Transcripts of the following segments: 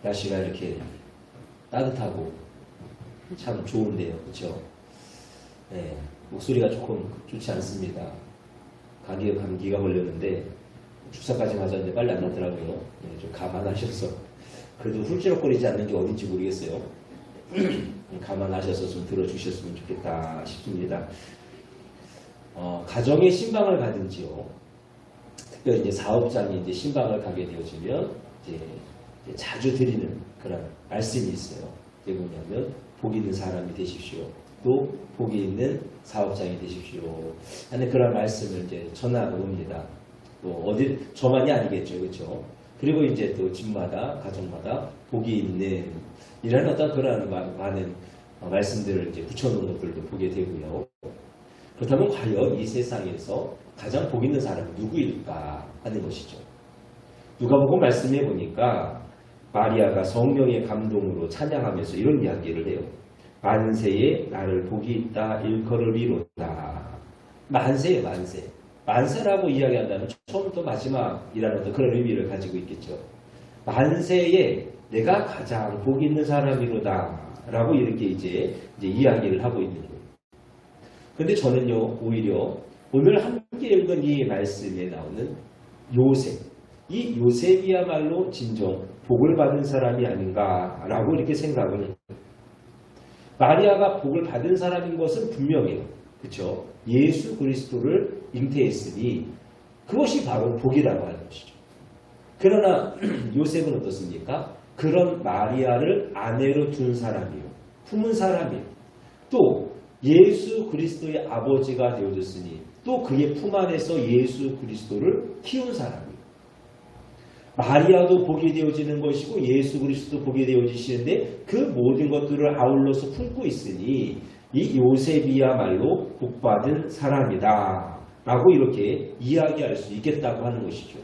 날씨가 이렇게 따뜻하고 참 좋은데요. 그렇죠? 네, 목소리가 조금 좋지 않습니다. 감기가 걸렸는데 주사까지 맞았는데 빨리 안 나더라고요. 네, 좀 감안하셔서 그래도 훌쩍거리지 않는 게 어딘지 모르겠어요. 감안하셔서 좀 들어주셨으면 좋겠다 싶습니다. 가정에 신방을 가든지요. 특별히 이제 사업장이 이제 신방을 가게 되어지면 이제 자주 드리는 그런 말씀이 있어요. 그게 뭐냐면 복 있는 사람이 되십시오. 또 복이 있는 사업장이 되십시오. 하는 그런 말씀을 이제 전하고 옵니다. 또 어디 저만이 아니겠죠, 그렇죠? 그리고 이제 또 집마다 가정마다 복이 있는 이런 어떤 그런 많은 말씀들을 이제 붙여놓은 것들도 보게 되고요. 그렇다면 과연 이 세상에서 가장 복 있는 사람은 누구일까 하는 것이죠. 누가복음 말씀해 보니까 마리아가 성령의 감동으로 찬양하면서 이런 이야기를 해요. 만세에 나를 복이 있다 일컬으리로다. 만세에 만세. 만세라고 이야기한다면 처음부터 마지막이라는 어떤 그런 의미를 가지고 있겠죠. 만세에 내가 가장 복 있는 사람이로다 라고 이렇게 이제 이야기를 하고 있는 거예요. 근데 저는요, 오히려 오늘 함께 읽은 이 말씀에 나오는 요셉, 이 요셉이야말로 진정 복을 받은 사람이 아닌가라고 이렇게 생각을 해요. 마리아가 복을 받은 사람인 것은 분명해요. 그렇죠? 예수 그리스도를 잉태했으니 그것이 바로 복이라고 하는 것이죠. 그러나 요셉은 어떻습니까? 그런 마리아를 아내로 둔 사람이요. 품은 사람이요. 또 예수 그리스도의 아버지가 되어졌으니 또 그의 품 안에서 예수 그리스도를 키운 사람이요. 마리아도 복이 되어지는 것이고 예수 그리스도도 복이 되어지시는데 그 모든 것들을 아울러서 품고 있으니 이 요셉이야말로 복받은 사람이다 라고 이렇게 이야기할 수 있겠다고 하는 것이죠.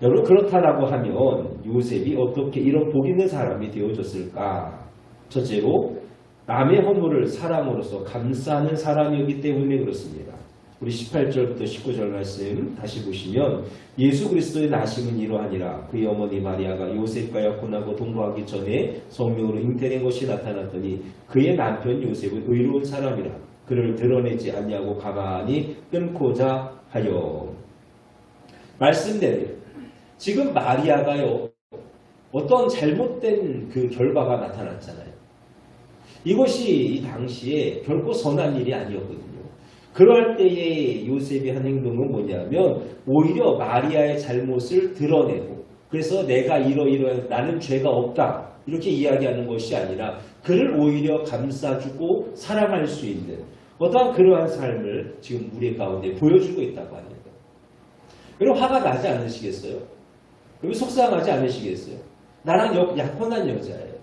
여러분 그렇다라고 하면 요셉이 어떻게 이런 복 있는 사람이 되어졌을까? 첫째로 남의 허물을 사랑으로서 감싸는 사람이었기 때문에 그렇습니다. 우리 18절부터 19절 말씀 다시 보시면 예수 그리스도의 나심은 이러하니라. 그의 어머니 마리아가 요셉과 약혼하고 동거하기 전에 성령으로 잉태된 것이 나타났더니 그의 남편 요셉은 의로운 사람이라. 그를 드러내지 아니하고 가만히 끊고자 하여. 말씀대로 지금 마리아가요 어떤 잘못된 그 결과가 나타났잖아요. 이것이 이 당시에 결코 선한 일이 아니었거든요. 그럴 때에 요셉이 한 행동은 뭐냐면 오히려 마리아의 잘못을 드러내고 그래서 내가 이러이러한 나는 죄가 없다 이렇게 이야기하는 것이 아니라 그를 오히려 감싸주고 사랑할 수 있는 어떠한 그러한 삶을 지금 우리 가운데 보여주고 있다고 합니다. 여러분 화가 나지 않으시겠어요? 여러분 속상하지 않으시겠어요? 나랑 약혼한 여자예요.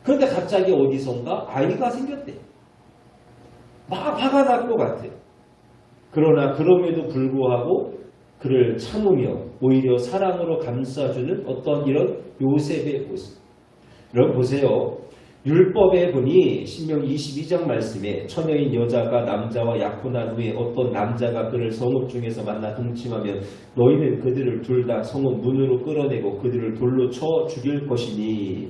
그런데 갑자기 어디선가 아이가 생겼대. 막 화가 날 것 같아요. 그러나 그럼에도 불구하고 그를 참으며 오히려 사랑으로 감싸주는 어떤 이런 요셉의 모습. 여러분 보세요. 율법에 보니 신명기 22장 말씀에 처녀인 여자가 남자와 약혼한 후에 어떤 남자가 그를 성읍 중에서 만나 동침하면 너희는 그들을 둘 다 성읍 문으로 끌어내고 그들을 돌로 쳐 죽일 것이니.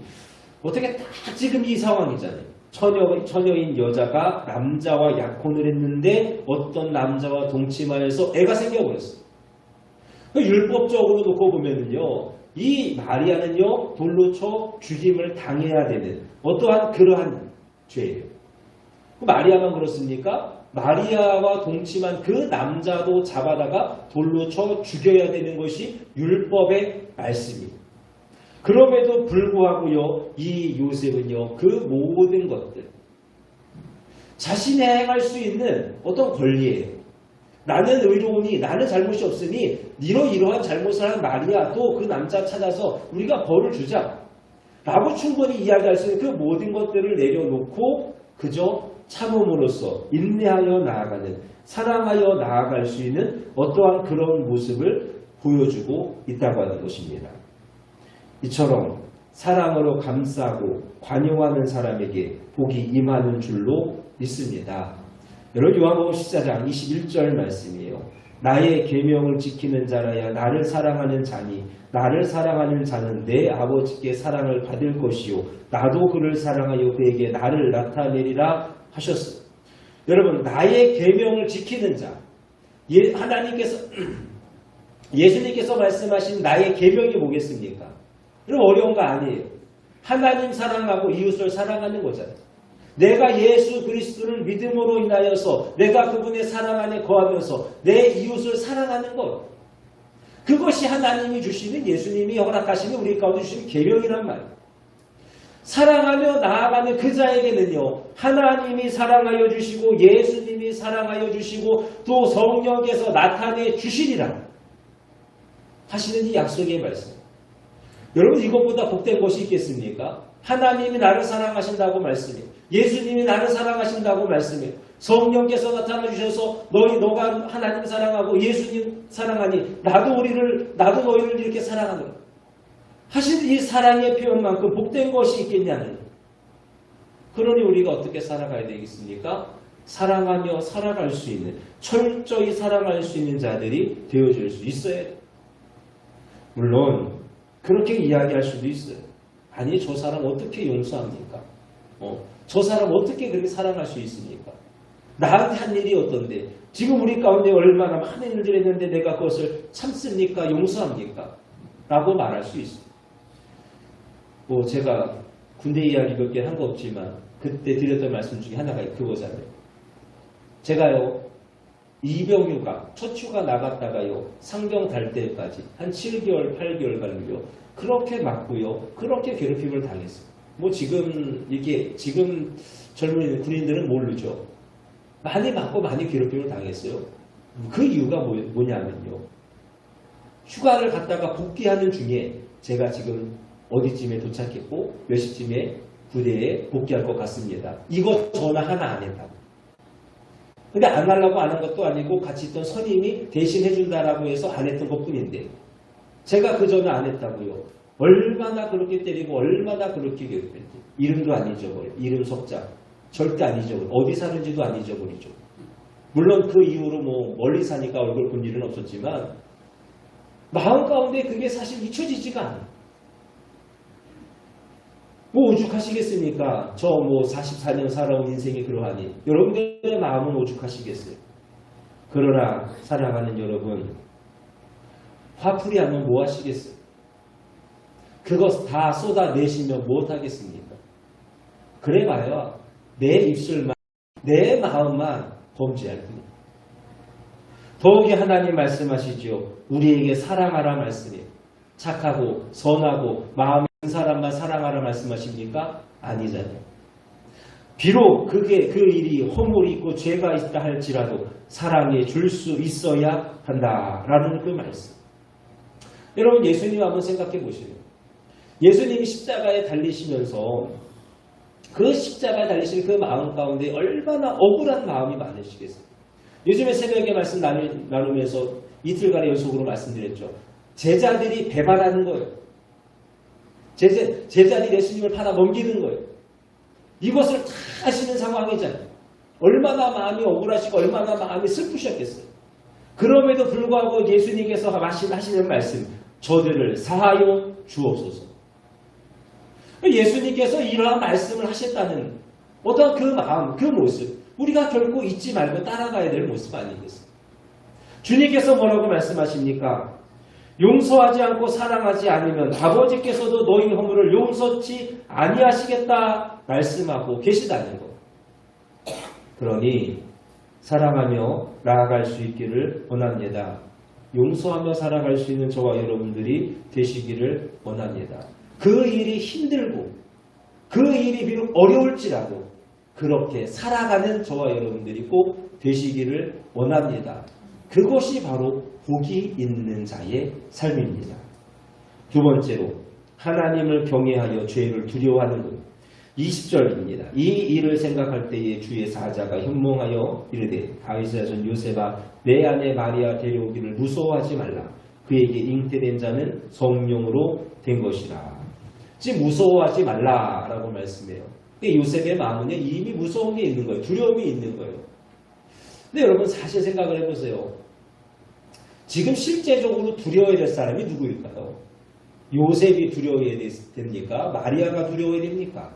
어떻게 딱 지금 이 상황이잖아요. 처녀인 여자가 남자와 약혼을 했는데 어떤 남자와 동침하여서 애가 생겨버렸어요. 율법적으로 놓고 보면은요, 이 마리아는요, 돌로 쳐 죽임을 당해야 되는 어떠한 그러한 죄예요. 마리아만 그렇습니까? 마리아와 동침한 그 남자도 잡아다가 돌로 쳐 죽여야 되는 것이 율법의 말씀이에요. 그럼에도 불구하고요, 이 요셉은요, 그 모든 것들, 자신이 행할 수 있는 어떤 권리예요. 나는 의로우니, 나는 잘못이 없으니, 이러이러한 잘못을 한 마리아도 그 남자 찾아서 우리가 벌을 주자. 라고 충분히 이야기할 수 있는 그 모든 것들을 내려놓고, 그저 참음으로써 인내하여 나아가는, 사랑하여 나아갈 수 있는 어떠한 그런 모습을 보여주고 있다고 하는 것입니다. 이처럼 사랑으로 감싸고 관용하는 사람에게 복이 임하는 줄로 믿습니다. 여러분 요한복음 14장 21절 말씀이에요. 나의 계명을 지키는 자라야 나를 사랑하는 자니 나를 사랑하는 자는 내 아버지께 사랑을 받을 것이요 나도 그를 사랑하여 그에게 나를 나타내리라 하셨어요. 여러분, 나의 계명을 지키는 자, 하나님께서 예수님께서 말씀하신 나의 계명이 뭐겠습니까? 여러분, 어려운 거 아니에요. 하나님 사랑하고 이웃을 사랑하는 거잖아요. 내가 예수 그리스도를 믿음으로 인하여서 내가 그분의 사랑 안에 거하면서 내 이웃을 사랑하는 것, 그것이 하나님이 주시는, 예수님이 허락하시는, 우리 가운데 주시는 계명이란 말이에요. 사랑하며 나아가는 그 자에게는요, 하나님이 사랑하여 주시고 예수님이 사랑하여 주시고 또 성령께서 나타내 주시리라 하시는 이 약속의 말씀. 여러분, 이것보다 복된 것이 있겠습니까? 하나님이 나를 사랑하신다고 말씀해요. 예수님이 나를 사랑하신다고 말씀해요. 성령께서 나타나 주셔서 너가 하나님 사랑하고 예수님 사랑하니 나도 너희를 이렇게 사랑하는 거예요. 하신 이 사랑의 표현만큼 복된 것이 있겠냐는. 그러니 우리가 어떻게 살아가야 되겠습니까? 사랑하며 살아갈 수 있는, 철저히 사랑할 수 있는 자들이 되어줄 수 있어야 돼요. 물론 그렇게 이야기할 수도 있어요. 아니, 저 사람 어떻게 용서합니까? 저 사람 어떻게 그렇게 사랑할 수 있습니까? 나한테 한 일이 어떤데, 지금 우리 가운데 얼마나 많은 일들이 있는데 내가 그것을 참습니까? 용서합니까? 라고 말할 수 있어요. 제가 군대 이야기 몇 개 한 거 없지만 그때 드렸던 말씀 중에 하나가 그거잖아요. 제가요, 이병휴가, 첫 휴가 나갔다가요, 상병 달 때까지 한 7개월, 8개월간요, 그렇게 맞고요, 그렇게 괴롭힘을 당했어요. 지금 젊은 군인들은 모르죠. 많이 맞고 많이 괴롭힘을 당했어요. 그 이유가 뭐냐면요, 휴가를 갔다가 복귀하는 중에 제가 지금 어디쯤에 도착했고 몇 시쯤에 부대에 복귀할 것 같습니다. 이거 전화 하나 안 했다고. 근데 안 하려고 안 한 것도 아니고 같이 있던 선임이 대신 해준다라고 해서 안 했던 것뿐인데, 제가 그 전화 안 했다고요. 얼마나 그렇게 때리고 얼마나 그렇게 괴롭혔지. 이름도 안 잊어버려. 이름 석자 절대 안 잊어버려. 어디 사는지도 안 잊어버리죠. 물론 그 이후로 멀리 사니까 얼굴 본 일은 없었지만 마음 가운데 그게 사실 잊혀지지가 않아요. 오죽하시겠습니까? 저 44년 살아온 인생이 그러하니 여러분들의 마음은 오죽하시겠어요? 그러나 사랑하는 여러분, 화풀이하면 뭐 하시겠어요? 그것 다 쏟아내시면 무엇하겠습니까? 그래봐야 내 입술만, 내 마음만 범죄할 뿐이에요. 더욱이 하나님 말씀하시죠. 우리에게 사랑하라 말씀이에요. 착하고 선하고 마음이 큰 사람만 사랑하라 말씀하십니까? 아니잖아요. 비록 그 일이 허물이 있고 죄가 있다 할지라도 사랑해 줄 수 있어야 한다라는 그 말씀. 여러분, 예수님 한번 생각해 보시면, 예수님이 십자가에 달리시면서 그 십자가에 달리신 그 마음 가운데 얼마나 억울한 마음이 많으시겠어요. 요즘에 새벽에 말씀 나누면서 이틀간의 연속으로 말씀드렸죠. 제자들이 배반하는 거예요. 제자들이 예수님을 팔아 넘기는 거예요. 이것을 다 하시는 상황이잖아요. 얼마나 마음이 억울하시고 얼마나 마음이 슬프셨겠어요. 그럼에도 불구하고 예수님께서 하시는 말씀, 저들을 사하여 주옵소서. 예수님께서 이러한 말씀을 하셨다는 어떤 그 마음, 그 모습, 우리가 결코 잊지 말고 따라가야 될 모습 아니겠어요? 주님께서 뭐라고 말씀하십니까? 용서하지 않고 사랑하지 않으면 아버지께서도 너희 허물을 용서치 아니하시겠다 말씀하고 계시다는 것. 그러니 사랑하며 나아갈 수 있기를 원합니다. 용서하며 살아갈 수 있는 저와 여러분들이 되시기를 원합니다. 그 일이 힘들고 그 일이 비록 어려울지라도 그렇게 살아가는 저와 여러분들이 꼭 되시기를 원합니다. 그것이 바로 복이 있는 자의 삶입니다. 두 번째로 하나님을 경외하여 죄를 두려워하는 것. 20절입니다. 이 일을 생각할 때에 주의 사자가 현몽하여 이르되 다윗의 자손 요셉아 내 아내 마리아 데려오기를 무서워하지 말라. 그에게 잉태된 자는 성령으로 된 것이라. 지금 무서워하지 말라라고 말씀해요. 근데 요셉의 마음은 이미 무서운 게 있는 거예요. 두려움이 있는 거예요. 근데 여러분 사실 생각을 해보세요. 지금 실제적으로 두려워야 될 사람이 누구일까요? 요셉이 두려워야 됩니까? 마리아가 두려워야 됩니까?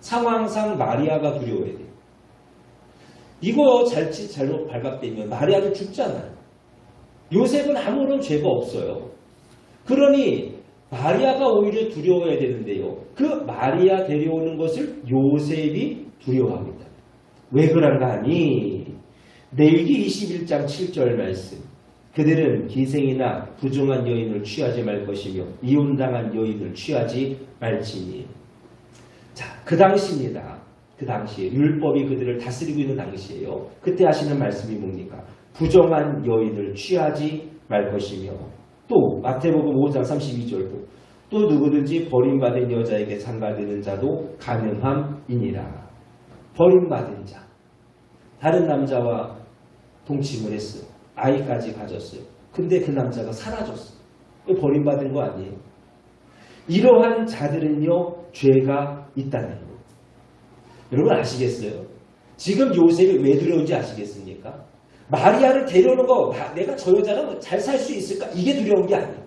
상황상 마리아가 두려워야 돼요. 이거 잘못 발각되면 마리아는 죽잖아요. 요셉은 아무런 죄가 없어요. 그러니 마리아가 오히려 두려워야 되는데요. 그 마리아 데려오는 것을 요셉이 두려워합니다. 왜 그런가 하니 레위기 21장 7절 말씀. 그들은 기생이나 부정한 여인을 취하지 말 것이며 이혼당한 여인을 취하지 말지니. 자, 그 당시입니다. 그 당시에 율법이 그들을 다스리고 있는 당시에요. 그때 하시는 말씀이 뭡니까? 부정한 여인을 취하지 말 것이며 또 마태복음 5장 32절도 또 누구든지 버림받은 여자에게 장가드는 자도 가능함이니라. 버림받은 자. 다른 남자와 동침을 했어요. 아이까지 가졌어요. 근데 그 남자가 사라졌어요. 버림받은 거 아니에요. 이러한 자들은요, 죄가 있다는 거예요. 여러분 아시겠어요? 지금 요셉이 왜 두려운지 아시겠습니까? 마리아를 데려오는 거, 내가 저 여자랑 잘 살 수 있을까? 이게 두려운 게 아니에요.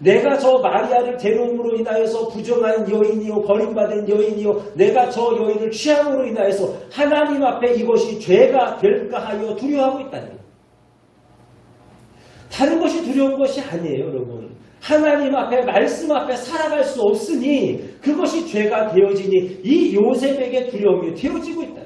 내가 저 마리아를 데려옴으로 인하여서 부정한 여인이요, 버림받은 여인이요, 내가 저 여인을 취함으로 인하여서 하나님 앞에 이것이 죄가 될까 하여 두려워하고 있다는 거예요. 다른 것이 두려운 것이 아니에요, 여러분. 하나님 앞에, 말씀 앞에 살아갈 수 없으니 그것이 죄가 되어지니 이 요셉에게 두려움이 되어지고 있다.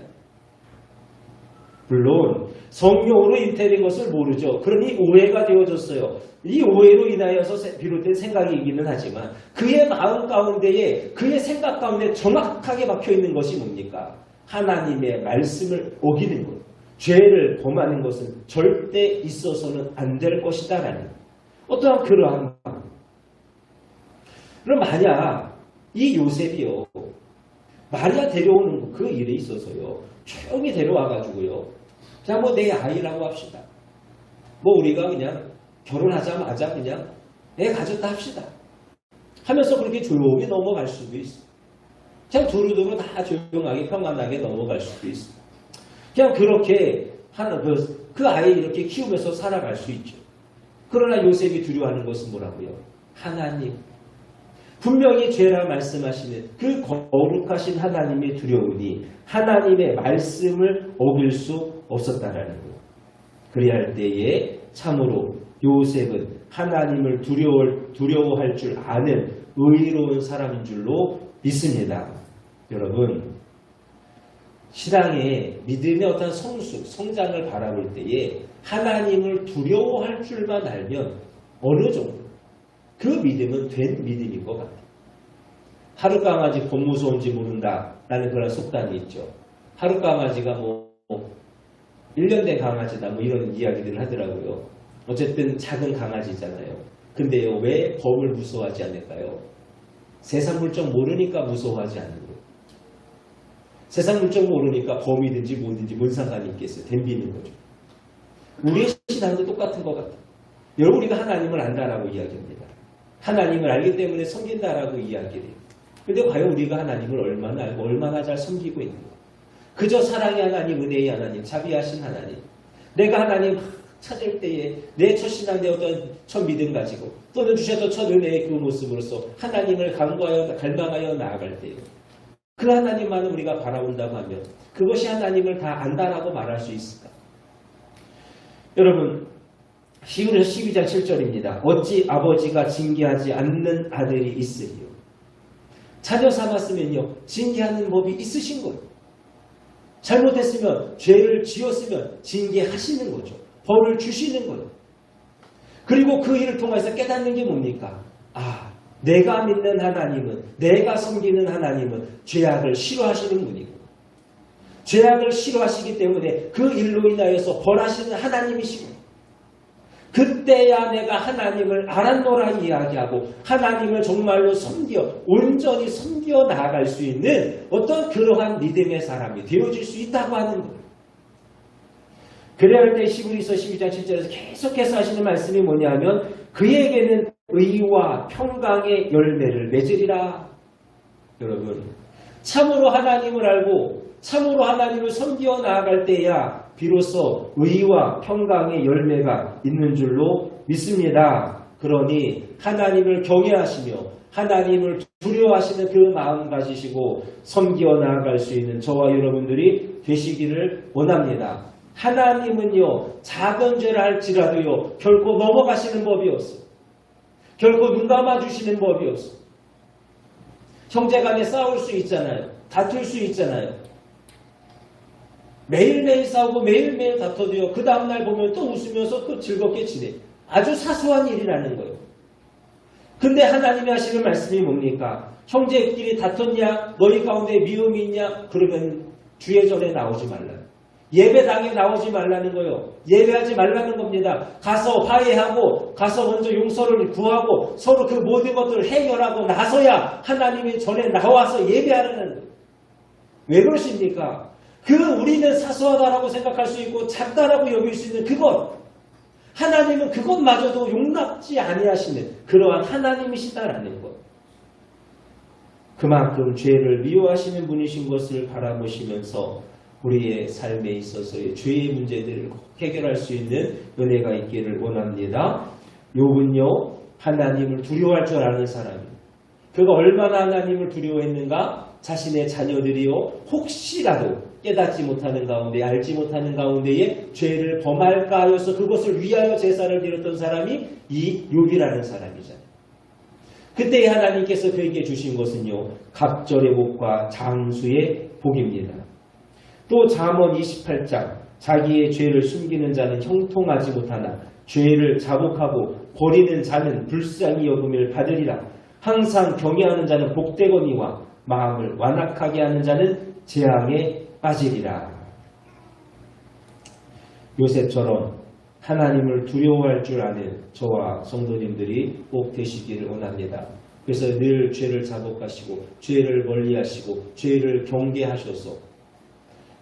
물론 성령으로 잉태된 것을 모르죠. 그러니 오해가 되어졌어요. 이 오해로 인하여서 비롯된 생각이기는 하지만 그의 마음 가운데에, 그의 생각 가운데 정확하게 박혀있는 것이 뭡니까? 하나님의 말씀을 어기는 것. 죄를 범하는 것은 절대 있어서는 안 될 것이다 라는 어떠한 그러한 마음. 그럼 만약 이 요셉이요, 마리아 데려오는 그 일에 있어서요, 조용히 데려와가지고요, 자, 뭐 내 아이라고 합시다. 뭐 우리가 그냥 결혼하자마자 그냥 애 가졌다 합시다. 하면서 그렇게 조용히 넘어갈 수도 있어. 그냥 두루두루 다 조용하게 평안하게 넘어갈 수도 있어. 그냥 그렇게 그 아이 이렇게 키우면서 살아갈 수 있죠. 그러나 요셉이 두려워하는 것은 뭐라고요? 하나님. 분명히 죄라 말씀하시는 그 거룩하신 하나님의 두려움이 하나님의 말씀을 어길 수 없었다라는 거예요. 그래야 할 때에 참으로 요셉은 하나님을 두려워할 줄 아는 의로운 사람인 줄로 믿습니다. 여러분, 신앙의 믿음의 어떤 성장을 바라볼 때에 하나님을 두려워할 줄만 알면 어느 정도 그 믿음은 된 믿음인 것 같아요. 하룻강아지 곧 무서운지 모른다라는 그런 속담이 있죠. 하룻강아지가 뭐 1년 된 강아지다 뭐 이런 이야기들을 하더라고요. 어쨌든 작은 강아지잖아요. 근데요, 왜 범을 무서워하지 않을까요? 세상 물정 모르니까 무서워하지 않는 거예요. 세상 물정 모르니까 범이든지 뭐든지 뭔 상관이 있겠어요. 덤비는 거죠. 우리의 신앙도 똑같은 것 같아요. 여러분, 우리가 하나님을 안다라고 이야기합니다. 하나님을 알기 때문에 섬긴다라고 이야기해요. 근데 과연 우리가 하나님을 얼마나 알고 얼마나 잘 섬기고 있는 거예요. 그저 사랑의 하나님, 은혜의 하나님, 자비하신 하나님. 내가 하나님 찾을 때에 내 첫 신앙의 어떤 첫 믿음 가지고 또는 주셨던 첫 은혜의 그 모습으로서 하나님을 간구하여 갈망하여 나아갈 때에 그 하나님만을 우리가 바라본다고 하면 그것이 하나님을 다 안다라고 말할 수 있을까? 여러분, 히브리서 12장 7절입니다. 어찌 아버지가 징계하지 않는 아들이 있으리요. 자녀 삼았으면요, 징계하는 법이 있으신 거예요. 잘못했으면, 죄를 지었으면 징계하시는 거죠. 벌을 주시는 거예요. 그리고 그 일을 통해서 깨닫는 게 뭡니까? 아, 내가 믿는 하나님은, 내가 섬기는 하나님은 죄악을 싫어하시는 분이고 죄악을 싫어하시기 때문에 그 일로 인하여서 벌하시는 하나님이시고 그때야 내가 하나님을 알았노라 이야기하고 하나님을 정말로 섬겨 온전히 섬겨 나아갈 수 있는 어떤 그러한 믿음의 사람이 되어질 수 있다고 하는 거예요. 그래야 할 때 히브리서 12장 7절에서 계속해서 하시는 말씀이 뭐냐면 그에게는 의와 평강의 열매를 맺으리라. 여러분, 참으로 하나님을 알고 참으로 하나님을 섬기어 나아갈 때야 비로소 의와 평강의 열매가 있는 줄로 믿습니다. 그러니 하나님을 경외하시며 하나님을 두려워하시는 그 마음 가지시고 섬기어 나아갈 수 있는 저와 여러분들이 되시기를 원합니다. 하나님은요, 작은 죄를 할지라도요, 결코 넘어가시는 법이 없어. 결코 눈 감아주시는 법이 없어. 형제간에 싸울 수 있잖아요. 다툴 수 있잖아요. 매일매일 싸우고 매일매일 다퉈도요, 그 다음날 보면 또 웃으면서 또 즐겁게 지내. 아주 사소한 일이라는 거예요. 근데 하나님이 하시는 말씀이 뭡니까? 형제끼리 다퉜냐? 너희 가운데 미움이 있냐? 그러면 주의 전에 나오지 말라. 예배당에 나오지 말라는 거예요. 예배하지 말라는 겁니다. 가서 화해하고 가서 먼저 용서를 구하고 서로 그 모든 것들을 해결하고 나서야 하나님의 전에 나와서 예배하라는 거예요. 왜 그러십니까? 우리는 사소하다라고 생각할 수 있고 작다라고 여길 수 있는 그것, 하나님은 그것마저도 용납지 아니하시는 그러한 하나님이시다라는 것. 그만큼 죄를 미워하시는 분이신 것을 바라보시면서 우리의 삶에 있어서의 죄의 문제들을 해결할 수 있는 은혜가 있기를 원합니다. 욥은요, 하나님을 두려워할 줄 아는 사람이에요. 그가 얼마나 하나님을 두려워했는가? 자신의 자녀들이요, 혹시라도 깨닫지 못하는 가운데, 알지 못하는 가운데에 죄를 범할까 하여서 그것을 위하여 제사를 드렸던 사람이 이 욥이라는 사람이잖아요. 그때 하나님께서 그에게 주신 것은요, 갑절의 복과 장수의 복입니다. 또 잠언 28장, 자기의 죄를 숨기는 자는 형통하지 못하나 죄를 자복하고 버리는 자는 불쌍히 여김을 받으리라. 항상 경외하는 자는 복되거니와 마음을 완악하게 하는 자는 재앙에 빠지리라. 요셉처럼 하나님을 두려워할 줄 아는 저와 성도님들이 꼭 되시기를 원합니다. 그래서 늘 죄를 자복하시고 죄를 멀리하시고 죄를 경계하셔서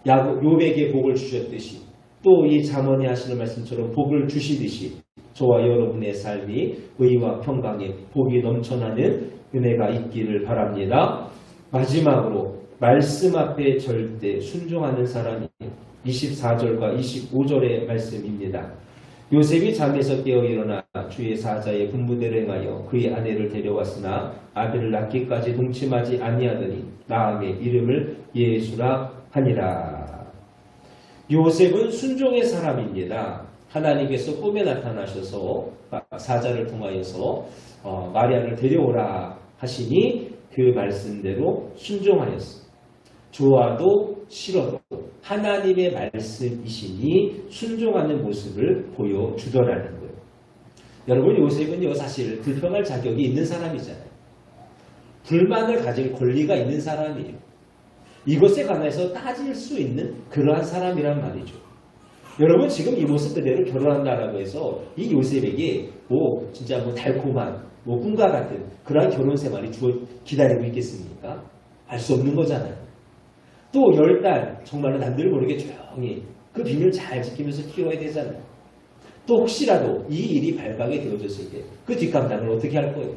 욥에게 복을 주셨듯이 또 이 잠언이 하시는 말씀처럼 복을 주시듯이 저와 여러분의 삶이 의와 평강에 복이 넘쳐나는 은혜가 있기를 바랍니다. 마지막으로 말씀 앞에 절대 순종하는 사람이 24절과 25절의 말씀입니다. 요셉이 잠에서 깨어 일어나 주의 사자의 분부대로 행하여 그의 아내를 데려왔으나 아들을 낳기까지 동침하지 아니하더니 나음의 이름을 예수라 하니라. 요셉은 순종의 사람입니다. 하나님께서 꿈에 나타나셔서 사자를 통하여서 마리아를 데려오라 하시니 그 말씀대로 순종하였습니다. 좋아도 싫어도 하나님의 말씀이시니 순종하는 모습을 보여주더라는 거예요. 여러분, 요셉은요, 사실 불평할 자격이 있는 사람이잖아요. 불만을 가질 권리가 있는 사람이에요. 이것에 관해서 따질 수 있는 그러한 사람이란 말이죠. 여러분, 지금 이 모습 그대로 결혼한다라고 해서 이 요셉에게 진짜 달콤한 꿈과 같은 그러한 결혼 생활이 기다리고 있겠습니까? 알 수 없는 거잖아요. 또 10달 정말로 남들 모르게 조용히 그 비밀을 잘 지키면서 키워야 되잖아요. 또 혹시라도 이 일이 발각이 되어졌을 때 그 뒷감당을 어떻게 할 거예요?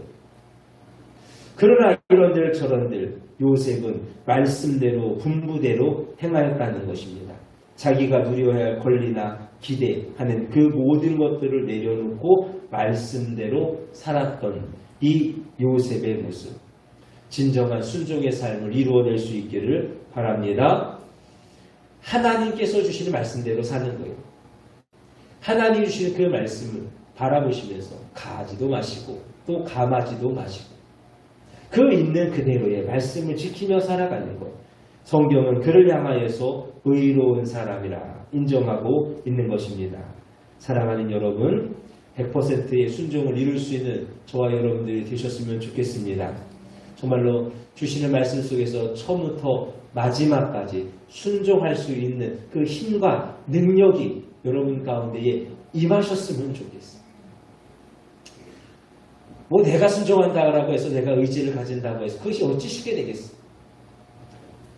그러나 이런들 저런들 요셉은 말씀대로 분부대로 행하였다는 것입니다. 자기가 누려야 할 권리나 기대하는 그 모든 것들을 내려놓고 말씀대로 살았던 이 요셉의 모습, 진정한 순종의 삶을 이루어낼 수 있기를 바랍니다. 하나님께서 주시는 말씀대로 사는 거예요. 하나님이 주시는 그 말씀을 바라보시면서 가지도 마시고 또 감하지도 마시고 그 있는 그대로의 말씀을 지키며 살아가는 것. 성경은 그를 향하여서 의로운 사람이라 인정하고 있는 것입니다. 사랑하는 여러분, 100%의 순종을 이룰 수 있는 저와 여러분들이 되셨으면 좋겠습니다. 정말로 주시는 말씀 속에서 처음부터 마지막까지 순종할 수 있는 그 힘과 능력이 여러분 가운데에 임하셨으면 좋겠어요. 내가 순종한다고 해서 내가 의지를 가진다고 해서 그것이 어찌 쉽게 되겠어?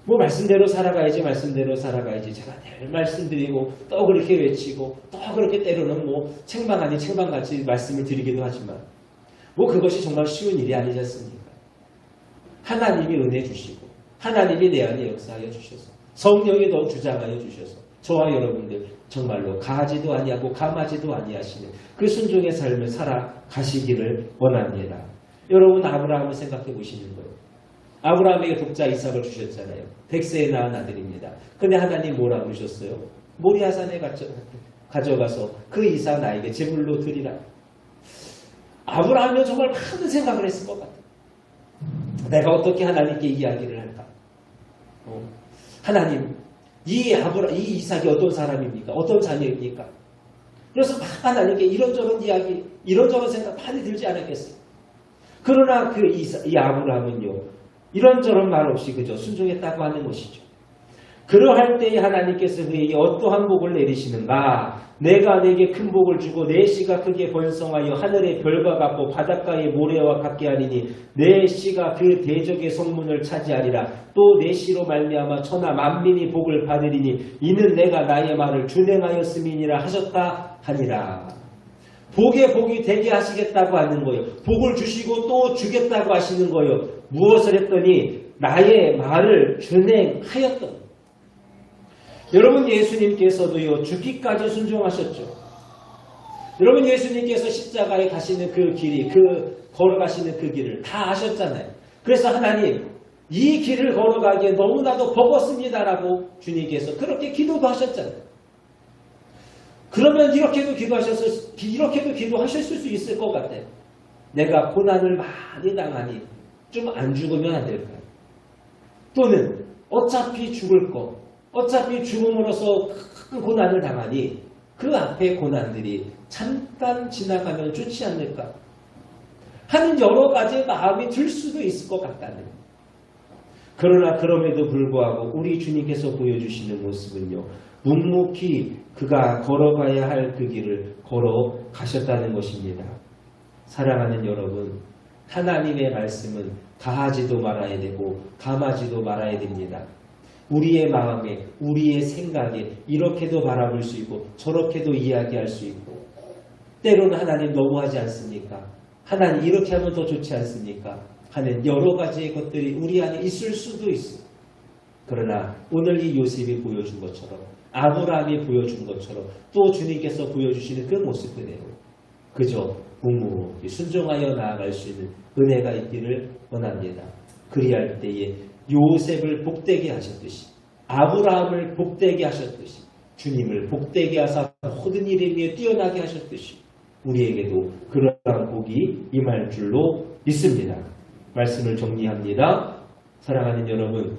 말씀대로 살아가야지, 말씀대로 살아가야지. 제가 늘 말씀드리고 또 그렇게 외치고 또 그렇게 때로는 책망 아닌 책망같이 말씀을 드리기도 하지만 그것이 정말 쉬운 일이 아니지 않습니까? 하나님이 은혜 주시고 하나님이 내 안에 역사하여 주셔서 성령이 더 주장하여 주셔서 저와 여러분들 정말로 가지도 아니하고 감하지도 아니하시는 그 순종의 삶을 살아가시기를 원합니다. 여러분 아브라함을 생각해 보시는 거예요. 아브라함에게 독자 이삭을 주셨잖아요. 100세에 낳은 아들입니다. 근데 하나님 뭐라 그러셨어요? 모리아산에 가져가서 그 이삭 나에게 제물로 드리라. 아브라함은 정말 많은 생각을 했을 것 같아요. 내가 어떻게 하나님께 이야기를 할까? 하나님, 이 이삭이 어떤 사람입니까? 어떤 자녀입니까? 그래서 막 하나님께 이런저런 이야기, 이런저런 생각 많이 들지 않았겠어요? 그러나 이 아브라함은요, 이런저런 말 없이 그저 순종했다고 하는 것이죠. 그러할 때에 하나님께서 그에게 어떠한 복을 내리시는가? 내가 내게 큰 복을 주고 내 씨가 크게 번성하여 하늘의 별과 같고 바닷가의 모래와 같게 하리니 내 씨가 그 대적의 성문을 차지하리라. 또 내 씨로 말미암아 천하 만민이 복을 받으리니 이는 내가 나의 말을 준행하였음이니라 하셨다 하니라. 복의 복이 되게 하시겠다고 하는 거예요. 복을 주시고 또 주겠다고 하시는 거예요. 무엇을 했더니 나의 말을 준행하였던. 여러분 예수님께서도요 죽기까지 순종하셨죠. 여러분 예수님께서 십자가에 가시는 그 길이 걸어가시는 그 길을 다 아셨잖아요. 그래서 하나님 이 길을 걸어가기에 너무나도 버겁습니다라고 주님께서 그렇게 기도도 하셨잖아요. 그러면 이렇게도 기도하실 수 있을 것 같아요. 내가 고난을 많이 당하니 좀 안 죽으면 안 될까요? 또는 어차피 죽을 거 어차피 죽음으로써 큰 고난을 당하니 그 앞에 고난들이 잠깐 지나가면 좋지 않을까 하는 여러 가지의 마음이 들 수도 있을 것 같다는. 그러나 그럼에도 불구하고 우리 주님께서 보여주시는 모습은요. 묵묵히 그가 걸어가야 할 그 길을 걸어가셨다는 것입니다. 사랑하는 여러분, 하나님의 말씀은 가하지도 말아야 되고 감하지도 말아야 됩니다. 우리의 마음에 우리의 생각에 이렇게도 바라볼 수 있고 저렇게도 이야기할 수 있고 때로는 하나님 너무하지 않습니까? 하나님 이렇게 하면 더 좋지 않습니까? 하는 여러 가지의 것들이 우리 안에 있을 수도 있어요. 그러나 오늘 이 요셉이 보여준 것처럼 아브라함이 보여준 것처럼 또 주님께서 보여주시는 그 모습 그대로 그저 묵묵히 순종하여 나아갈 수 있는 은혜가 있기를 원합니다. 그리할 때에 요셉을 복되게 하셨듯이 아브라함을 복되게 하셨듯이 주님을 복되게 하사 모든 일에 위해 뛰어나게 하셨듯이 우리에게도 그러한 복이 임할 줄로 믿습니다. 말씀을 정리합니다. 사랑하는 여러분,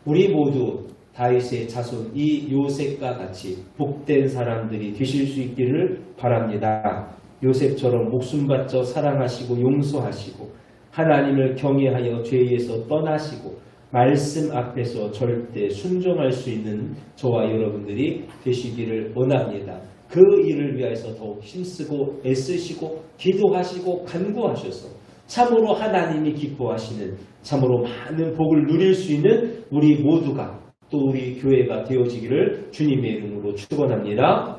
우리 모두 다윗의 자손 이 요셉과 같이 복된 사람들이 되실 수 있기를 바랍니다. 요셉처럼 목숨 바쳐 사랑하시고 용서하시고 하나님을 경외하여 죄에서 떠나시고 말씀 앞에서 절대 순종할 수 있는 저와 여러분들이 되시기를 원합니다. 그 일을 위해서 더욱 힘쓰고 애쓰시고 기도하시고 간구하셔서 참으로 하나님이 기뻐하시는 참으로 많은 복을 누릴 수 있는 우리 모두가 또 우리 교회가 되어지기를 주님의 이름으로 축원합니다.